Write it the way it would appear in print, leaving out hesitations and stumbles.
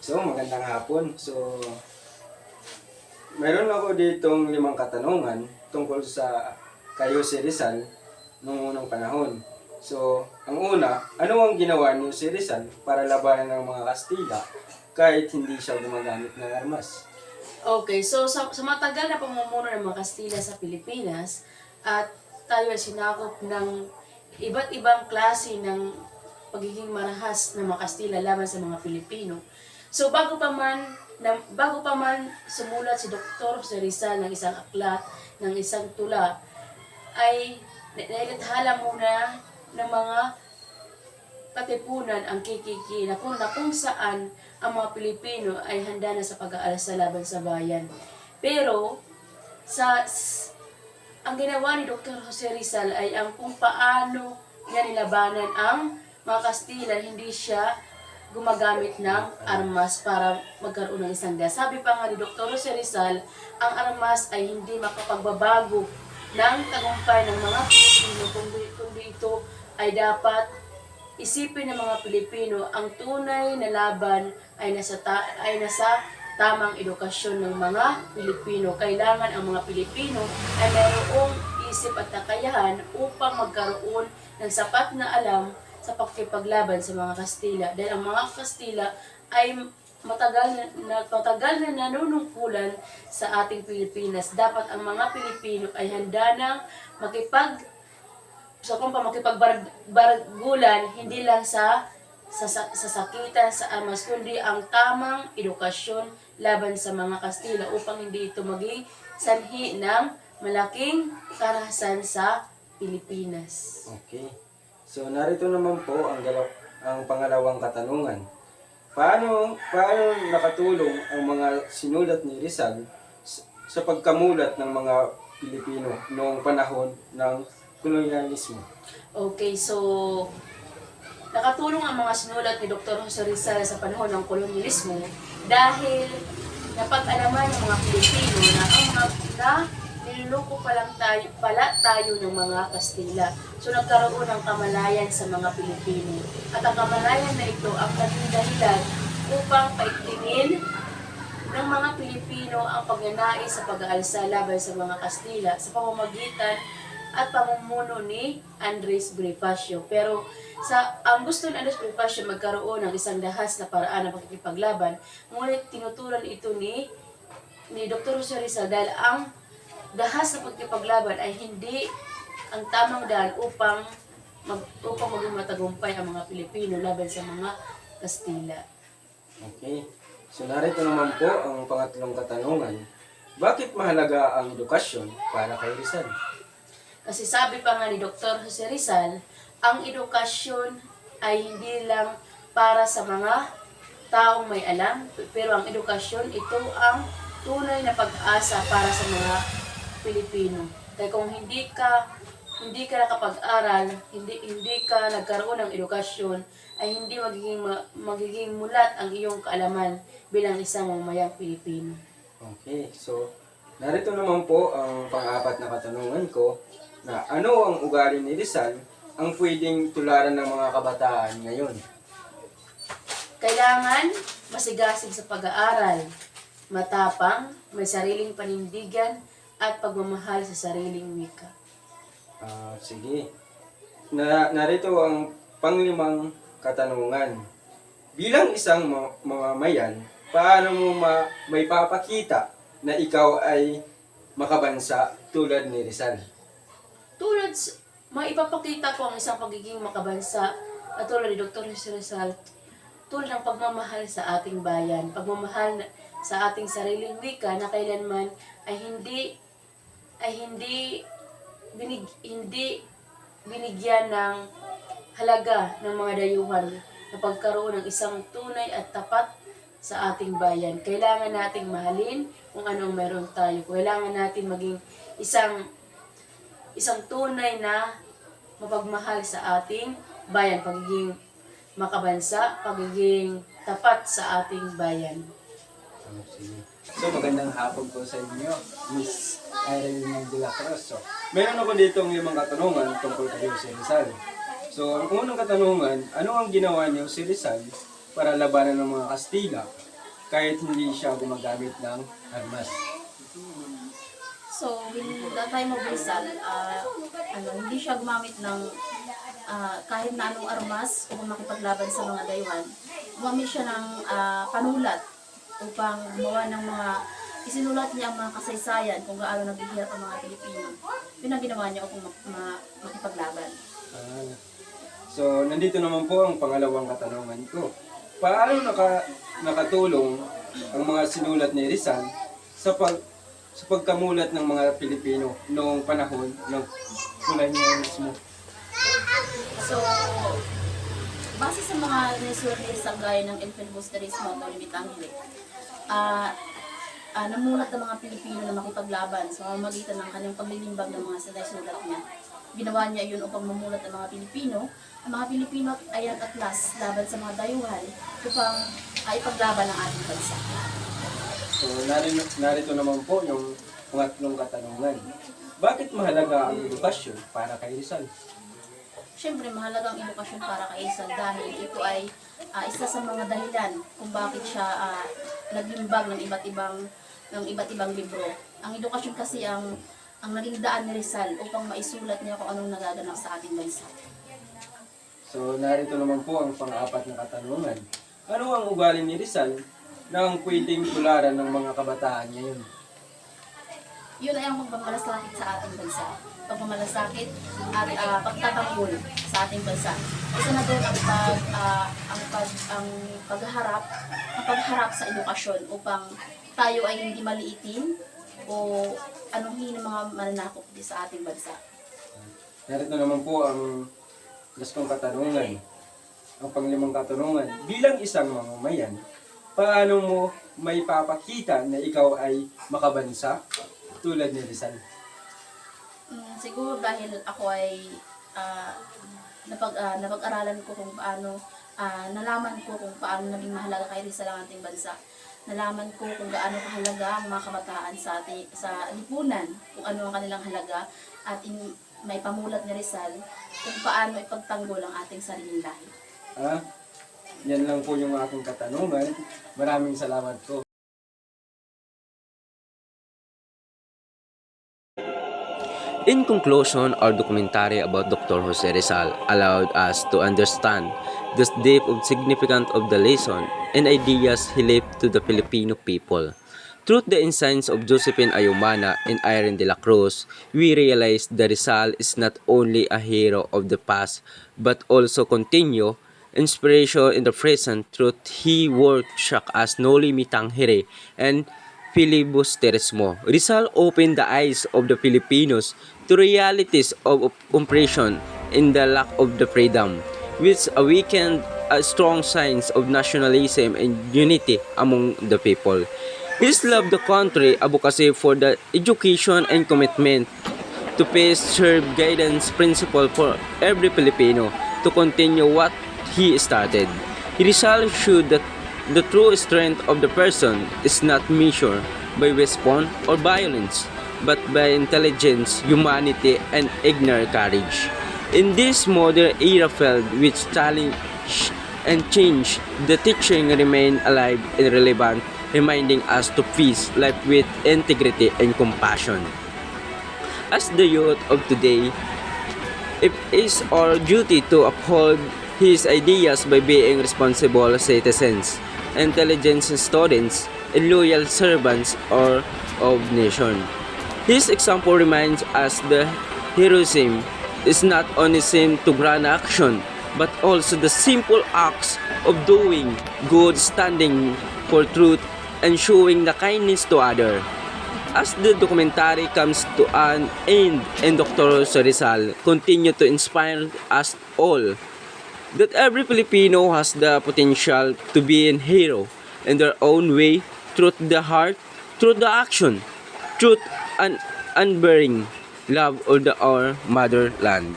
So, magandang hapon. So, meron ako ditong 5 katanungan tungkol sa kayo si Rizal noong unang panahon. So, ang una, ano ang ginawa niyo si Rizal para labanan ng mga Kastila kahit hindi siya gumagamit ng armas? Okay, so sa matagal na pamumuno ng mga Kastila sa Pilipinas at tayo ay sinakop ng iba't ibang klase ng pagiging marahas ng mga Kastila laban sa mga Pilipino. So bago pa man sumulat si Dr. Jose Rizal ng isang aklat, ng isang tula, ay nailathala muna ng mga katipunan ang kikiki na kung saan ang mga Pilipino ay handa na sa pag-aalsa laban sa bayan. Pero ang ginawa ni Dr. Jose Rizal ay ang kung paano niya nilabanan ang mga Kastila, hindi siya gumagamit ng armas para magkaroon ng isang daya. Sabi pa nga ni Dr. Jose Rizal, ang armas ay hindi makapagbabago ng tagumpay ng mga Pilipino, kundi ito ay dapat isipin ng mga Pilipino. Ang tunay na laban ay nasa tamang edukasyon ng mga Pilipino. Kailangan ang mga Pilipino ay mayroong isip at kakayahan upang magkaroon ng sapat na alam sa pakikipaglaban sa mga Kastila. Dahil ang mga Kastila ay matagal na nanunungkulan sa ating Pilipinas. Dapat ang mga Pilipino ay handa ng makipagbargulan, hindi lang sa sakitan, sa armas, kundi ang tamang edukasyon laban sa mga Kastila upang hindi ito maging sanhi ng malaking karahasan sa Pilipinas. Okay. So, narito naman po ang pangalawang katanungan. Paano nakatulong ang mga sinulat ni Rizal sa pagkamulat ng mga Pilipino noong panahon ng kolonyalismo? Okay, so nakatulong ang mga sinulat ni Dr. Jose Rizal sa panahon ng kolonyalismo dahil napag-alaman ng mga Pilipino na niluloko pala tayo ng mga Kastila. So nagkaroon ng kamalayan sa mga Pilipino. At ang kamalayan na ito ang naging dahilan upang paigtingin ng mga Pilipino ang pagnanais sa pag-aalsa laban sa mga Kastila sa pamamagitan at pamumuno ni Andres Bonifacio. Pero ang gusto ni Andres Bonifacio magkaroon ng isang dahas na paraan ng pagkikipaglaban, ngunit tinutulan ito ni Dr. Jose Rizal dahil ang dahas na pagkikipaglaban ay hindi ang tamang daan upang maging matagumpay ang mga Pilipino laban sa mga Kastila. Okay. So, narito naman po ang pangatlong katanungan. Bakit mahalaga ang edukasyon para kay Rizal? Kasi sabi pa nga ni Dr. Jose Rizal, ang edukasyon ay hindi lang para sa mga taong may alam, pero ang edukasyon, ito ang tunay na pag-asa para sa mga Pilipino. Kaya kung hindi ka nakapag-aral, hindi ka nagkaroon ng edukasyon, ay hindi magiging mulat ang iyong kaalaman bilang isang mamamayang Pilipino. Okay. So, narito naman po ang pang-apat na katanungan ko na ano ang ugali ni Rizal ang pwedeng tularan ng mga kabataan ngayon? Kailangan masigasig sa pag-aaral, matapang, may sariling panindigan, at pagmamahal sa sariling wika. Sige. Narito ang panglimang katanungan. Bilang isang mamamayan, paano mo may papakita na ikaw ay makabansa tulad ni Rizal? Maipapakita ko ang isang pagiging makabansa at tulad ni Dr. Jose Rizal, tulad ng pagmamahal sa ating bayan, pagmamahal sa ating sariling wika na kailanman ay hindi binigyan ng halaga ng mga dayuhan na pagkaroon ng isang tunay at tapat sa ating bayan. Kailangan nating mahalin kung anong meron tayo. Kailangan natin maging isang tunay na mapagmahal sa ating bayan, pagiging makabansa, pagiging tapat sa ating bayan. So, magandang hapon po sa inyo, Miss Irene de la Cruz. So, meron ako ditong 5 katanungan tungkol kay Jose Rizal. So, ang unang katanungan, ano ang ginawa niyo si Rizal para labanan ng mga Kastila kahit hindi siya gumagamit ng armas. So, in the time of Rizal, hindi siya gumamit ng kahit na anong armas upang makipaglaban sa mga dayuhan. Gumamit siya ng panulat upang gumawa ng mga isinulat niya ang mga kasaysayan kung gaano naghihirap ang mga Pilipino. Yun ang ginawa niya upang makipaglaban. So, nandito naman po ang pangalawang katanungan ko. Paano nakatulong ang mga sinulat ni Rizal sa pagkamulat ng mga Pilipino noong panahon ng kolonyalismo? So, base sa mga nisulat ni Rizal gaya ng El Filibusterismo at Limitangile, namulat ng mga Pilipino na makipaglaban sa pamamagitan ng kanyang paglilimbag ng mga sulat niya. Ginawa niya yun upang mamulat ng mga Pilipino. Ang mga Pilipino ay nag-atlas laban sa mga dayuhan upang ipaglaban ang ating bansa. So, narito naman po yung pangatlong katanungan. Bakit mahalaga ang edukasyon para kay Rizal? Siyempre, mahalaga ang edukasyon para kay Rizal dahil ito ay isa sa mga dahilan kung bakit siya naglimbag ng iba't ibang libro. Ang edukasyon kasi ang naging daan ni Rizal upang maisulat niya kung anong nagaganap sa ating bansa. So, narito naman po ang pang-apat na katanungan. Ano ang ugali ni Rizal na ang pwedeng tularan ng mga kabataan ngayon? Yun ay ang pagmamalasakit sa ating bansa. Pagmamalasakit at pagtatanggol sa ating bansa. Isa na doon ang pagharap sa edukasyon upang tayo ay hindi maliitin o anuhin ng mga mananakop sa ating bansa. Narito naman po ang gustong katanungan. Ang panglimang katanungan. Bilang isang mamamayan, paano mo may papakita na ikaw ay makabansa tulad ni Rizal? Siguro dahil ako ay napag-aralan ko kung paano, nalaman ko kung paano naging mahalaga kay Rizal ang ating bansa. Nalaman ko kung gaano kahalaga ang mga kabataan sa lipunan, kung ano ang kanilang halaga, at may pamulat ni Rizal kung paano ipagtanggol ang ating sariling lahi. Yan lang po yung aking katanungan. Maraming salamat po. In conclusion, our documentary about Dr. Jose Rizal allowed us to understand the depth of significance of the lesson and ideas he left to the Filipino people. Through the insights of Josephine Ayumana and Irene de la Cruz, we realized that Rizal is not only a hero of the past but also continue inspiration in the present. Through he worked shock as Noli Me Tangere and Filibusterismo. Rizal opened the eyes of the Filipinos to realities of oppression and the lack of the freedom, which awakened a strong sense of nationalism and unity among the people. His love the country, advocacy for the education and commitment to peace serve guidance principle for every Filipino to continue what he started. Rizal showed that the true strength of the person is not measured by weapon or violence, but by intelligence, humanity, and ignorant courage. In this modern era filled with challenge and change, the teaching remain alive and relevant, reminding us to face life with integrity and compassion. As the youth of today, it is our duty to uphold his ideas by being responsible citizens, intelligent students, and loyal servants of nation. His example reminds us that heroism is not only seen to grand action, but also the simple acts of doing good, standing for truth, and showing the kindness to others. As the documentary comes to an end and Dr. Rizal continue to inspire us all that every Filipino has the potential to be a hero in their own way, through the heart, through the action, truth and unbearing love of our motherland.